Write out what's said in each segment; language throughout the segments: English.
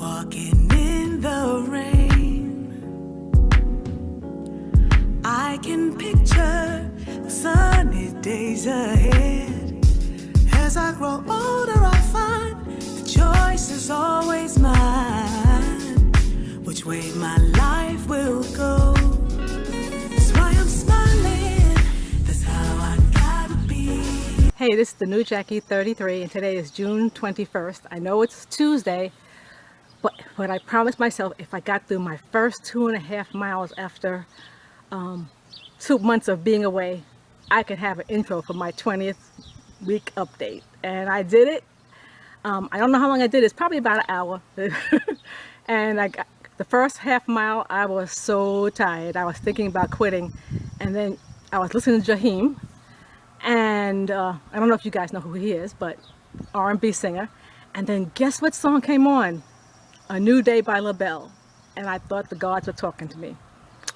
walking in the rain. I can picture the sunny days ahead. As I grow older, I find the choice is always mine. Which way my life will go. That's why I'm smiling. That's how I gotta be. Hey, this is the new Jackie 33, and today is June 21st. I know it's Tuesday, but I promised myself if I got through my first 2.5 miles after 2 months of being away, I could have an intro for my 20th week update. And I did it. I don't know how long I did. It's probably about an hour. And I got the first half mile. I was so tired. I was thinking about quitting, and then I was listening to Jaheim. And I don't know if you guys know who he is, but R&B singer. And then guess what song came on? A New Day by LaBelle. And I thought the gods were talking to me.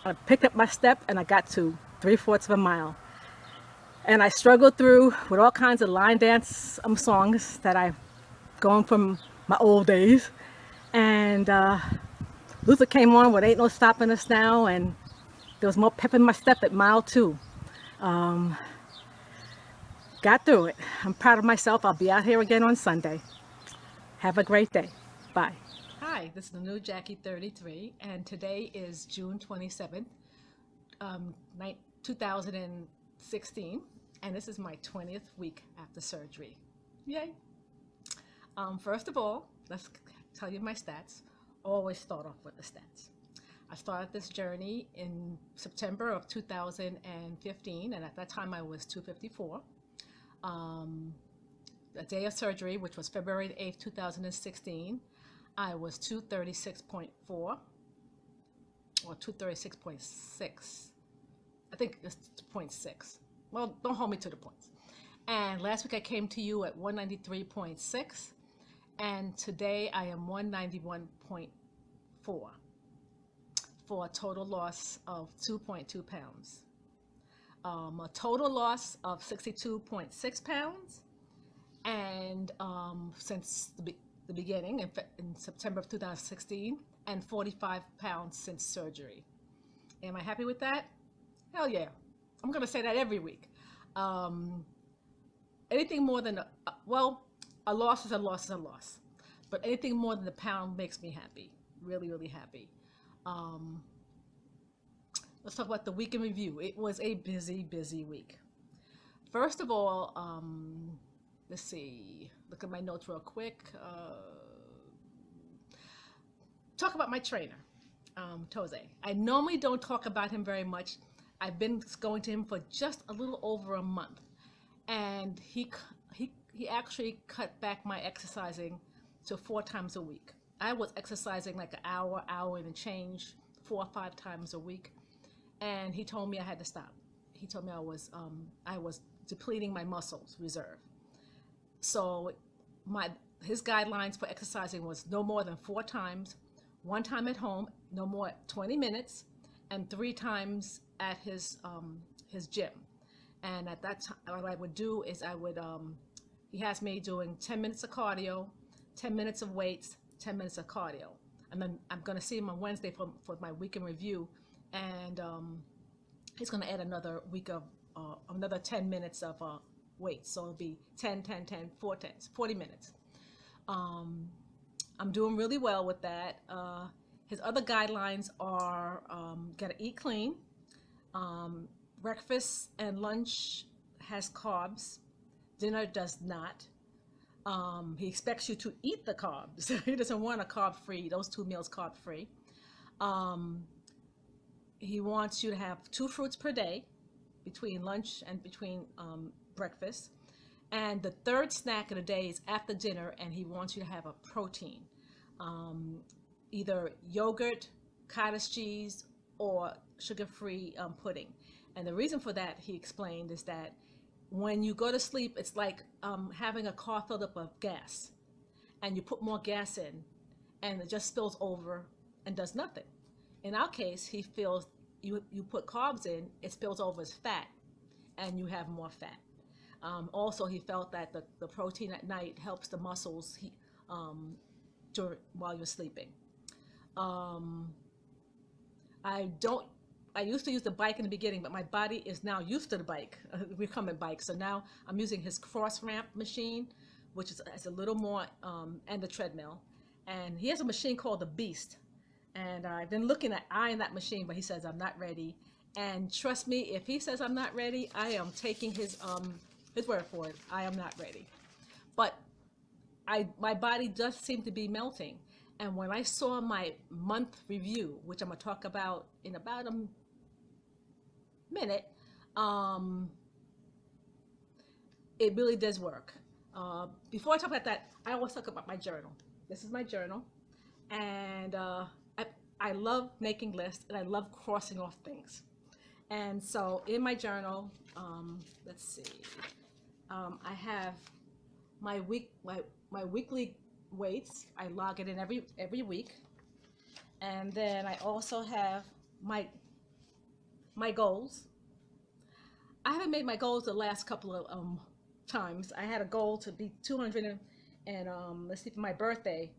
I picked up my step and I got to 3/4 of a mile. And I struggled through with all kinds of line dance songs that I've gone from my old days. And Luther came on with Ain't No Stopping Us Now, and there was more pep in my step at mile 2. Got through it. I'm proud of myself. I'll be out here again on Sunday. Have a great day. Bye. Hi, this is the new Jackie 33, and today is June 27th, 2016, and this is my 20th week after surgery. Yay! First of all, let's tell you my stats. Always start off with the stats. I started this journey in September of 2015, and at that time I was 254. The day of surgery, which was February 8th, 2016, I was 236.4 or 236.6. I think it's 0.6. Well, don't hold me to the points. And last week I came to you at 193.6, and today I am 191.4 for a total loss of 2.2 pounds. A total loss of 62.6 pounds, and since the beginning in September of 2016, and 45 pounds since surgery. Am I happy with that? Hell yeah. I'm gonna say that every week. Anything more than a loss is a loss is a loss, but anything more than a pound makes me happy. Really, really happy. Let's talk about the week in review. It was a busy, busy week. First of all, let's see. Look at my notes real quick. Talk about my trainer, Tose. I normally don't talk about him very much. I've been going to him for just a little over a month, and he actually cut back my exercising to 4 times a week. I was exercising like an hour and a change, 4 or 5 times a week. And he told me I had to stop. He told me I was depleting my muscles reserve. So his guidelines for exercising was no more than 4 times, 1 time at home, no more 20 minutes, and 3 times at his gym. And at that time, what I would do is he has me doing 10 minutes of cardio, 10 minutes of weights, 10 minutes of cardio. And then I'm going to see him on Wednesday for my week in review. And he's going to add another week of another 10 minutes of weights, so it'll be 10, 10, 10, 4 10s, 40 minutes. I'm doing really well with that. His other guidelines are gotta eat clean. Breakfast and lunch has carbs. Dinner does not. He expects you to eat the carbs. He doesn't want a carb-free, those 2 meals carb-free. He wants you to have 2 fruits per day between lunch and between breakfast. And the 3rd snack of the day is after dinner, and he wants you to have a protein. Either yogurt, cottage cheese, or sugar-free pudding. And the reason for that, he explained, is that when you go to sleep, it's like having a car filled up with gas. And you put more gas in, and it just spills over and does nothing. In our case, he feels you put carbs in, it spills over as fat, and you have more fat. Also, he felt that the protein at night helps the muscles while you're sleeping. I used to use the bike in the beginning, but my body is now used to the bike, recumbent bike. So now I'm using his cross ramp machine, which is a little more, and the treadmill. And he has a machine called the Beast. And I've been looking at eyeing that machine, but he says I'm not ready. And trust me, if he says I'm not ready, I am taking his word for it. I am not ready. But my body does seem to be melting. And when I saw my month review, which I'm gonna talk about in about a minute, it really does work. Before I talk about that, I always talk about my journal. This is my journal, and I love making lists, and I love crossing off things. And so in my journal, let's see, I have my weekly weights. I log it in every week, and then I also have my goals. I haven't made my goals the last couple of times. I had a goal to be 200 and let's see, for my birthday,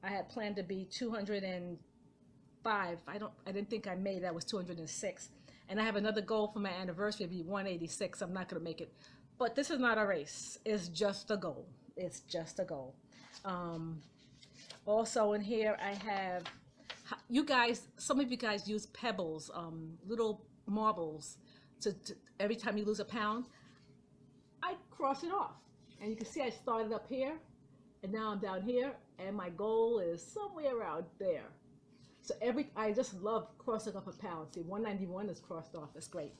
I had planned to be 205. I didn't think I made that. Was 206. And I have another goal for my anniversary to be 186. I'm not going to make it. But this is not a race. It's just a goal. It's just a goal. Also in here, I have, you guys, some of you guys use pebbles, little marbles, to every time you lose a pound. I cross it off. And you can see I started up here, and now I'm down here, and my goal is somewhere around there. So I just love crossing off a pound. See, 191 is crossed off. That's great.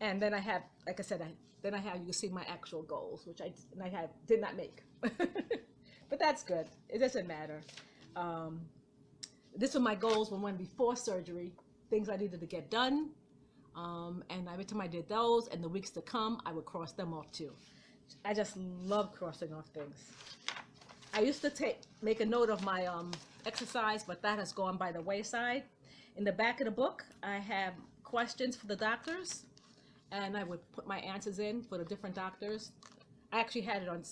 And then I have, like I said, you can see my actual goals, which I did not make. But that's good. It doesn't matter. This were my goals when before surgery, things I needed to get done. And every time I did those, and the weeks to come, I would cross them off too. I just love crossing off things. I used to make a note of my exercise, but that has gone by the wayside. In the back of the book, I have questions for the doctors, and I would put my answers in for the different doctors. I actually had it on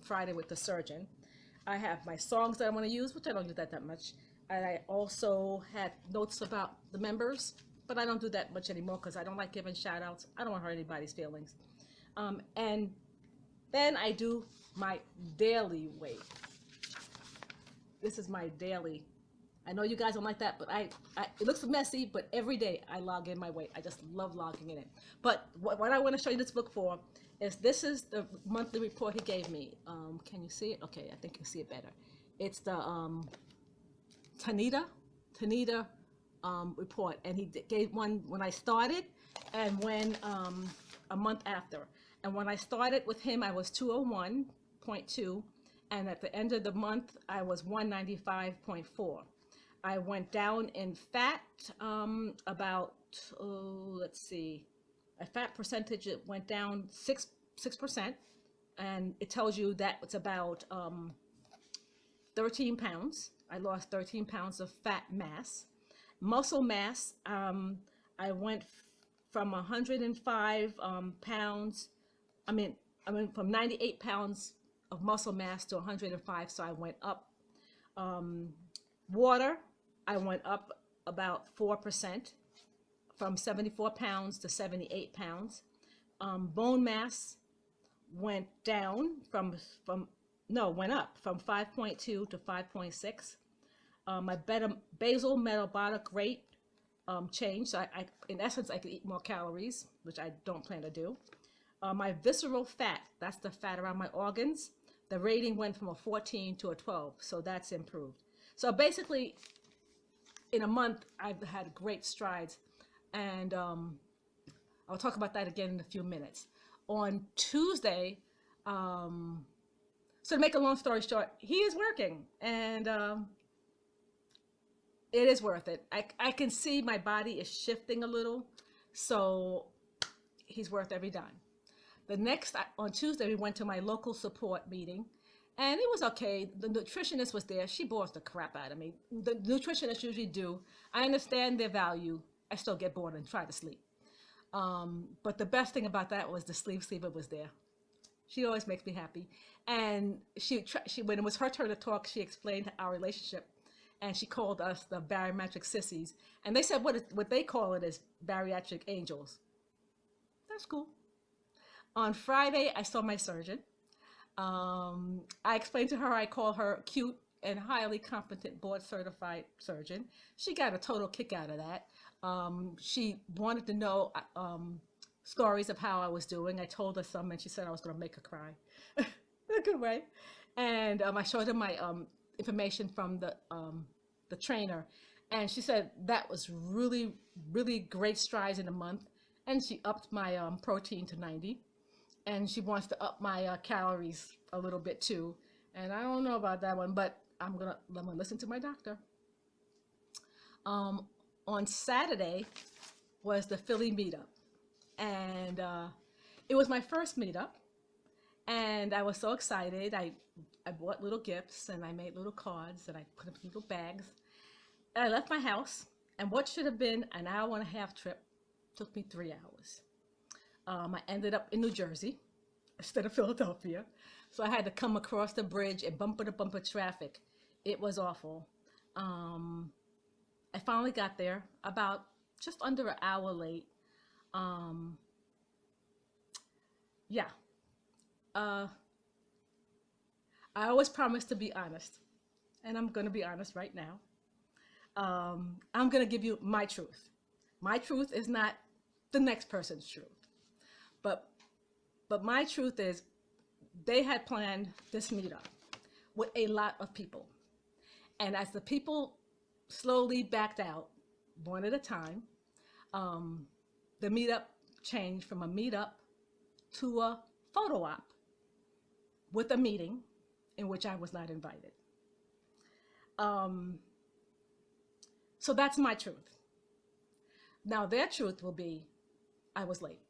Friday with the surgeon. I have my songs that I want to use, which I don't do that much. And I also had notes about the members, but I don't do that much anymore because I don't like giving shout outs. I don't want to hurt anybody's feelings. And then I do my daily weight. This is my daily. I know you guys don't like that, but it looks messy, but every day I log in my weight. I just love logging in it. But what I want to show you this book for is this is the monthly report he gave me. Can you see it? Okay, I think you see it better. It's the Tanita report, and he gave one when I started and when a month after. And when I started with him, I was 201.2, and at the end of the month, I was 195.4. I went down in fat about, let's see, a fat percentage, it went down 6%, and it tells you that it's about 13 pounds. I lost 13 pounds of fat mass. Muscle mass, I went from 105 pounds, from 98 pounds of muscle mass to 105, so I went up. Water, I went up about 4%, from 74 pounds to 78 pounds. Bone mass went down went up from 5.2 to 5.6. My basal metabolic rate changed. So in essence, I could eat more calories, which I don't plan to do. My visceral fat, that's the fat around my organs, the rating went from a 14 to a 12, so that's improved. So basically, in a month, I've had great strides, and I'll talk about that again in a few minutes. On Tuesday, so to make a long story short, he is working, and it is worth it. I can see my body is shifting a little, so he's worth every dime. On Tuesday, we went to my local support meeting, and it was okay. The nutritionist was there. She bores the crap out of me. The nutritionists usually do. I understand their value. I still get bored and try to sleep. But the best thing about that was the sleep sleeper was there. She always makes me happy. And she when it was her turn to talk, she explained our relationship, and she called us the bariatric sissies. And they said what they call it is bariatric angels. That's cool. On Friday, I saw my surgeon. I explained to her I call her cute and highly competent board certified surgeon. She got a total kick out of that. She wanted to know stories of how I was doing. I told her some, and she said I was going to make her cry in a good way. And I showed her my information from the trainer, and she said that was really, really great strides in a month. And she upped my protein to 90, and she wants to up my calories a little bit too. And I don't know about that one, but I'm gonna listen to my doctor. On Saturday was the Philly meetup, and it was my first meetup, and I was so excited. I bought little gifts, and I made little cards, and I put them in little bags. And I left my house, and what should have been an hour and a half trip took me 3 hours. I ended up in New Jersey instead of Philadelphia. So I had to come across the bridge in bumper to bumper traffic. It was awful. I finally got there about just under an hour late. Yeah. I always promise to be honest, and I'm going to be honest right now. I'm going to give you my truth. My truth is not the next person's truth. But my truth is they had planned this meetup with a lot of people. And as the people slowly backed out, one at a time, the meetup changed from a meetup to a photo op with a meeting in which I was not invited. So that's my truth. Now their truth will be, I was late.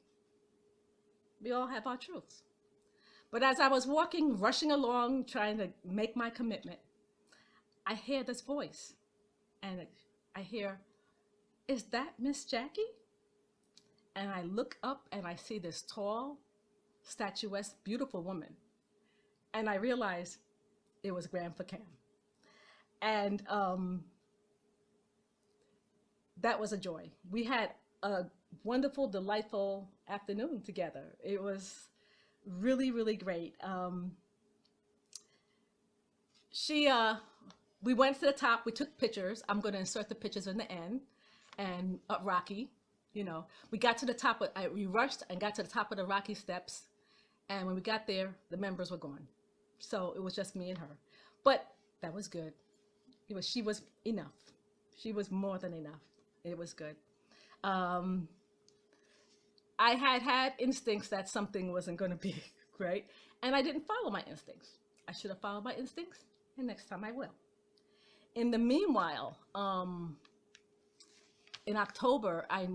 We all have our truths. But as I was walking, rushing along, trying to make my commitment, I hear this voice, and I hear, "Is that Miss Jackie?" And I look up and I see this tall, statuesque, beautiful woman. And I realize it was Grandpa Cam. And that was a joy. We had a wonderful, delightful afternoon together. It was really, really great. We went to the top, we took pictures. I'm going to insert the pictures in the end. And up Rocky, we got to the top, we rushed and got to the top of the Rocky steps. And when we got there, the members were gone. So it was just me and her. But that was good. She was enough. She was more than enough. It was good. I had instincts that something wasn't going to be great, and I didn't follow my instincts. I should have followed my instincts, and next time I will. In the meanwhile, in October, I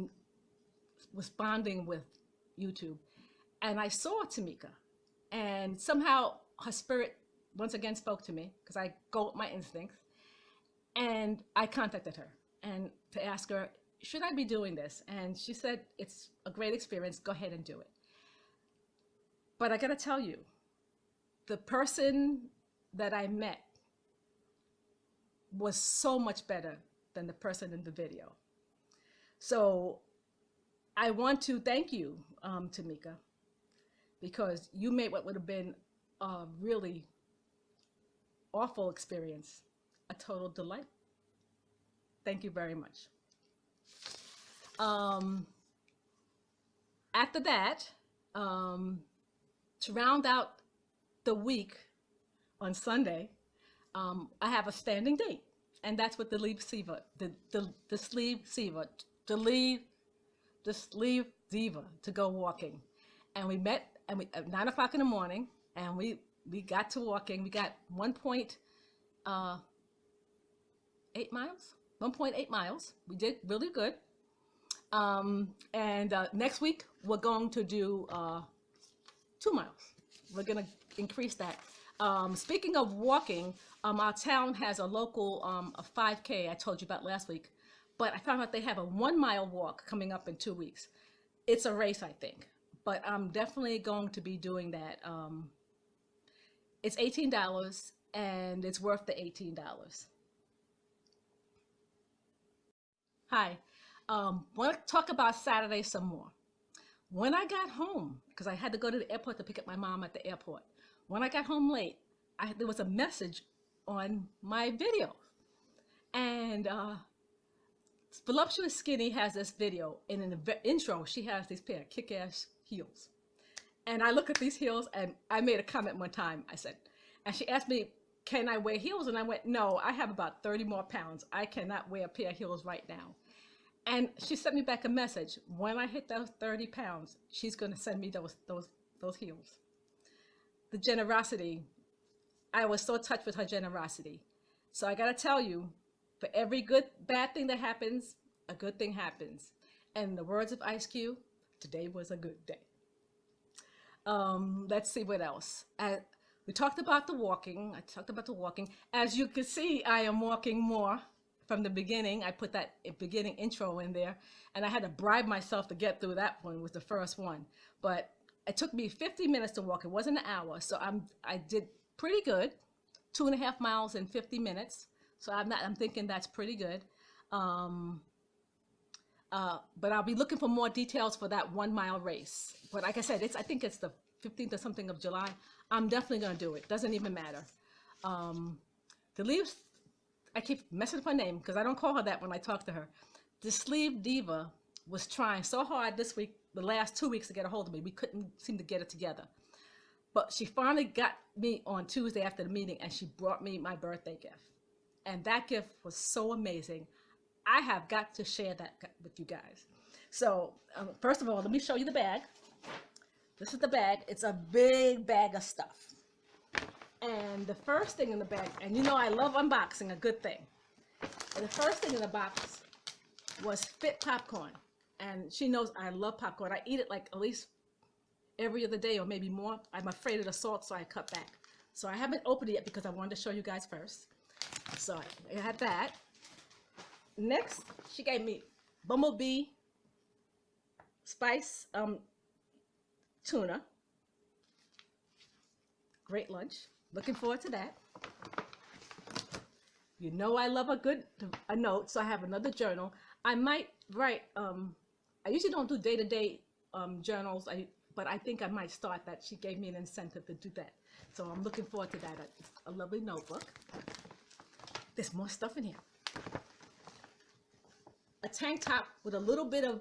was bonding with YouTube, and I saw Tamika, and somehow her spirit once again spoke to me because I go with my instincts, and I contacted her and to ask her, should I be doing this? And she said, it's a great experience. Go ahead and do it. But I got to tell you, the person that I met was so much better than the person in the video. So I want to thank you, Tamika, because you made what would have been a really awful experience a total delight. Thank you very much. After that, to round out the week on Sunday, I have a standing date, and that's with the sleeve diva to go walking. And we met at 9 o'clock in the morning, and we got to walking. We got 1.8 miles. 1.8 miles. We did really good. And next week we're going to do 2 miles. We're going to increase that. Speaking of walking, our town has a local a 5K I told you about last week, but I found out they have a 1 mile walk coming up in 2 weeks. It's a race, I think, but I'm definitely going to be doing that. It's $18 and it's worth the $18. Hi, want to talk about Saturday some more. When I got home, because I had to go to the airport to pick up my mom at the airport, when I got home late, there was a message on my video. And Voluptuous Skinny has this video, and in the intro, she has these pair of kick-ass heels. And I look at these heels, and I made a comment one time. I said, and she asked me, can I wear heels? And I went, no, I have about 30 more pounds. I cannot wear a pair of heels right now. And she sent me back a message. When I hit those 30 pounds, she's going to send me those heels. The generosity, I was so touched with her generosity. So I got to tell you, for every bad thing that happens, a good thing happens. And in the words of Ice Cube, today was a good day. Let's see what else. We talked about the walking. I talked about the walking. As you can see, I am walking more from the beginning. I put that beginning intro in there, and I had to bribe myself to get through that one. It was the first one, but it took me 50 minutes to walk. It wasn't an hour, so I did pretty good. 2.5 miles in 50 minutes. So I'm thinking that's pretty good. But I'll be looking for more details for that 1 mile race. But like I said, I think it's the 15th or something of July. I'm definitely going to do it. Doesn't even matter. The leaves, I keep messing up her name because I don't call her that when I talk to her. The Sleeve Diva was trying so hard this week, the last 2 weeks, to get a hold of me. We couldn't seem to get it together. But she finally got me on Tuesday after the meeting, and she brought me my birthday gift. And that gift was so amazing. I have got to share that with you guys. So first of all, let me show you the bag. This is the bag. It's a big bag of stuff. And the first thing in the bag, and you know I love unboxing, a good thing. And the first thing in the box was Fit popcorn. And she knows I love popcorn. I eat it like at least every other day or maybe more. I'm afraid of the salt, so I cut back. So I haven't opened it yet because I wanted to show you guys first. So I had that. Next, she gave me Bumblebee Spice tuna. Great lunch. Looking forward to that. You know I love a note, so I have another journal. I might write, I usually don't do day-to-day journals, but I think I might start that. She gave me an incentive to do that. So I'm looking forward to that. A lovely notebook. There's more stuff in here. A tank top with a little bit of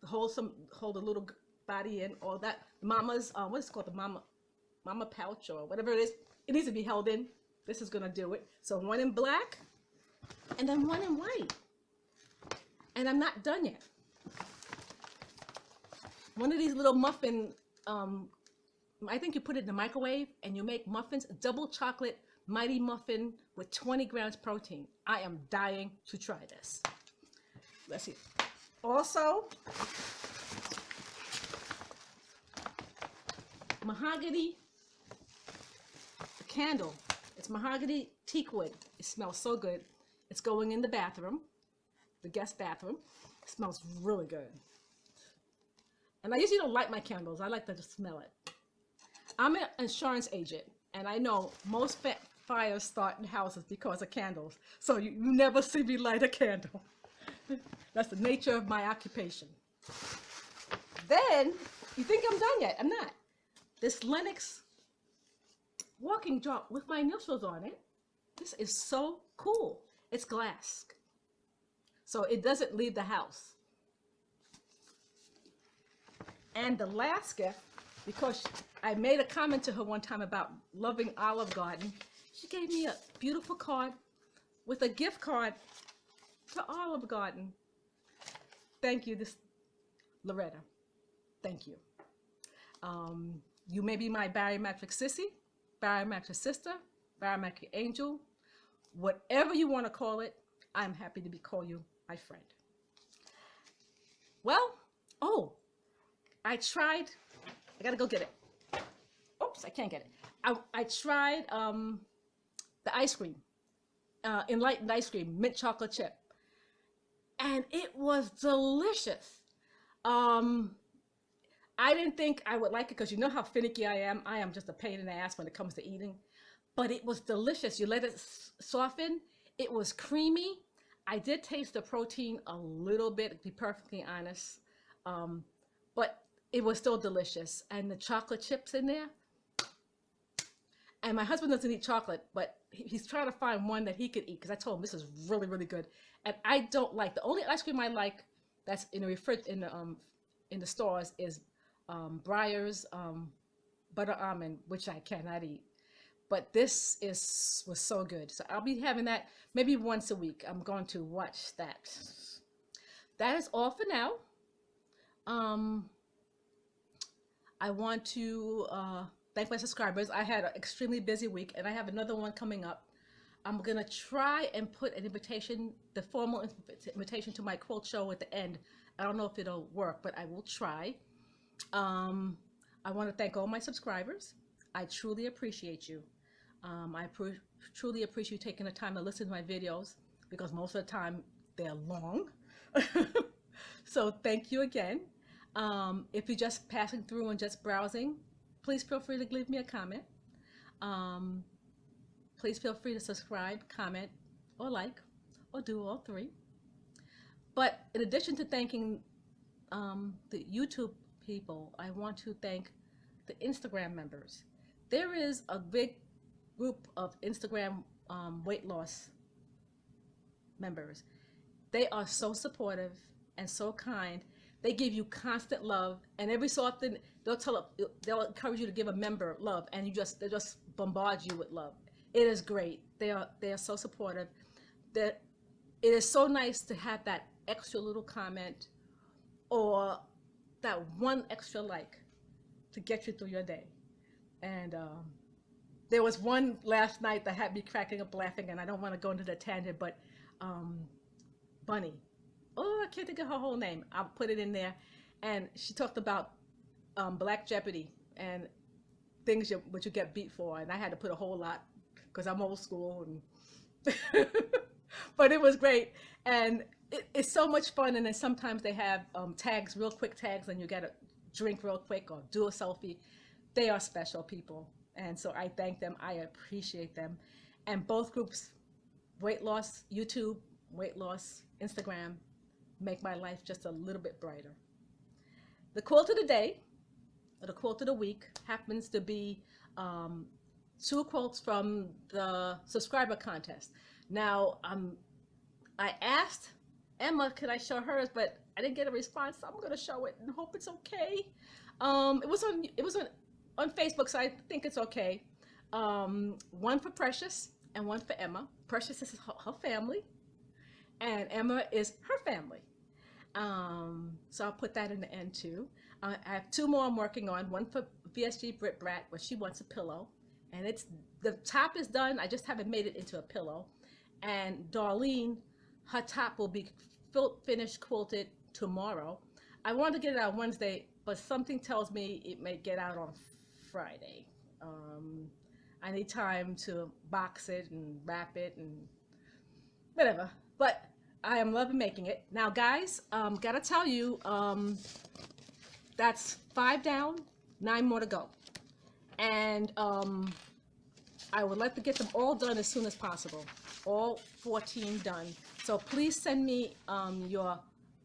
hold a little body in, all that. Mama's what is it called, the mama pouch or whatever it is. It needs to be held in. This is gonna do it. So one in black, and then one in white. And I'm not done yet. One of these little muffin. I think you put it in the microwave and you make muffins. Double chocolate mighty muffin with 20 grams protein. I am dying to try this. Let's see. Also, mahogany candle. It's mahogany teak wood. It smells so good. It's going in the bathroom, the guest bathroom. It smells really good. And I usually don't light my candles. I like to just smell it. I'm an insurance agent, and I know most fires start in houses because of candles. So you never see me light a candle. That's the nature of my occupation. Then, you think I'm done yet? I'm not. This Lennox walking drop with my initials on it. This is so cool. It's glass. So it doesn't leave the house. And the last gift, because I made a comment to her one time about loving Olive Garden, she gave me a beautiful card with a gift card to Olive Garden. Thank you, Loretta. Thank you. You may be my bariatric sissy, bariatric sister, bariatric angel, whatever you want to call it. I'm happy to call you my friend. Well, I tried. I gotta go get it. Oops, I can't get it. I tried the ice cream, enlightened ice cream, mint chocolate chip, and it was delicious. Um, I didn't think I would like it because you know how finicky I am. I am just a pain in the ass when it comes to eating. But it was delicious. You let it soften. It was creamy. I did taste the protein a little bit, to be perfectly honest. Um, but it was still delicious. And the chocolate chips in there. And my husband doesn't eat chocolate, but he's trying to find one that he could eat because I told him this is really, really good. And I don't like the only ice cream I like that's in the in the stores is Breyer's butter almond, which I cannot eat. But this is was so good. So I'll be having that maybe once a week. I'm going to watch that. That is all for now. Um, I want to thank my subscribers. I had an extremely busy week, and I have another one coming up. I'm gonna try and put an invitation, the formal invitation to my quilt show at the end. I don't know if it'll work, but I will try. Um, I want to thank all my subscribers. I truly appreciate you. Truly appreciate you taking the time to listen to my videos because most of the time they're long. So thank you again. If you're just passing through and just browsing, please feel free to leave me a comment. Um, please feel free to subscribe, comment, or like, or do all three. But in addition to thanking the YouTube people, I want to thank the Instagram members. There is a big group of Instagram weight loss members. They are so supportive and so kind. They give you constant love, and every so often they'll encourage you to give a member love, and they just bombard you with love. It is great. They are so supportive. That it is so nice to have that extra little comment or that one extra like to get you through your day. And there was one last night that had me cracking up laughing, and I don't want to go into the tangent, but um, Bunny. Oh, I can't think of her whole name. I'll put it in there. And she talked about Black Jeopardy and things what you get beat for. And I had to put a whole lot because I'm old school. And but it was great. And it's so much fun. And then sometimes they have tags, real quick tags, and you got to drink real quick or do a selfie. They are special people. And so I thank them. I appreciate them. And both groups, weight loss, YouTube, weight loss, Instagram, make my life just a little bit brighter. The quote of the day, or the quote of the week, happens to be two quotes from the subscriber contest. Now, I asked Emma, could I show hers, but I didn't get a response, so I'm going to show it and hope it's okay. It was on Facebook, so I think it's okay. One for Precious and one for Emma. Precious is her family, and Emma is her family. So I'll put that in the end too. I have two more I'm working on. One for VSG Brit Brat, where she wants a pillow, and the top is done. I just haven't made it into a pillow. And Darlene, her top will be finished quilted tomorrow. I wanted to get it out Wednesday, but something tells me it may get out on Friday. I need time to box it and wrap it and whatever. But I am loving making it. Now, guys, gotta tell you, that's 5 down, 9 more to go. And I would like to get them all done as soon as possible. All 14 done. So please send me your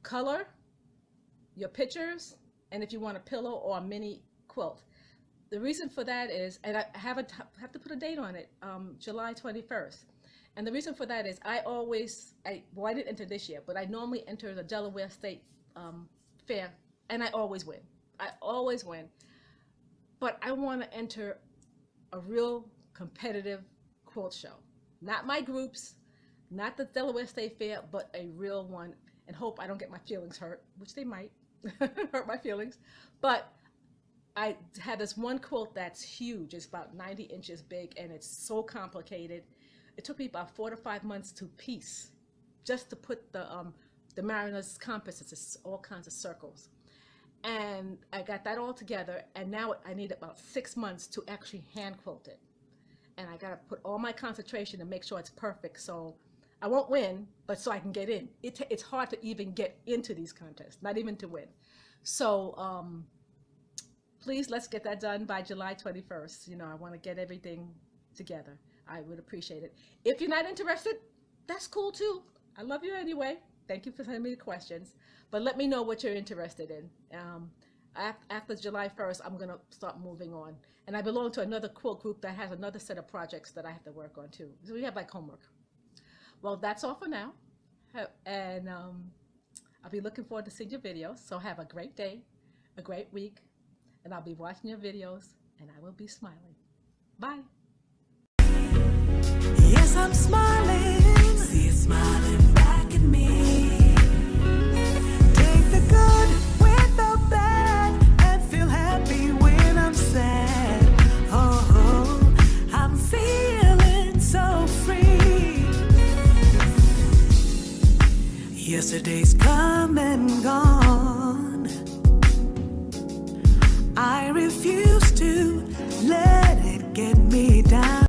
color, your pictures, and if you want a pillow or a mini quilt. The reason for that is, and I have to put a date on it, July 21st. And the reason for that is I didn't enter this year, but I normally enter the Delaware State Fair, and I always win. I always win. But I want to enter a real competitive quilt show. Not my groups, not the Delaware State Fair, but a real one, and hope I don't get my feelings hurt, which they might hurt my feelings. But I had this one quilt that's huge. It's about 90 inches big, and it's so complicated. It took me about 4 to 5 months to piece, just to put the Mariner's compasses, it's all kinds of circles. And I got that all together, and now I need about 6 months to actually hand quilt it. And I got to put all my concentration and make sure it's perfect. So I won't win, but so I can get in. It's hard to even get into these contests, not even to win. So please, let's get that done by July 21st. You know, I want to get everything together. I would appreciate it. If you're not interested, that's cool too. I love you anyway. Thank you for sending me the questions. But let me know what you're interested in. After July 1st, I'm going to start moving on. And I belong to another quilt group that has another set of projects that I have to work on too. So we have like homework. Well, that's all for now. And I'll be looking forward to seeing your videos. So have a great day, a great week, and I'll be watching your videos and I will be smiling. Bye. Yes, I'm smiling. See you smiling back at me. Take the good with the bad and feel happy when I'm sad. Oh, I'm feeling so free. Yesterday's come and gone.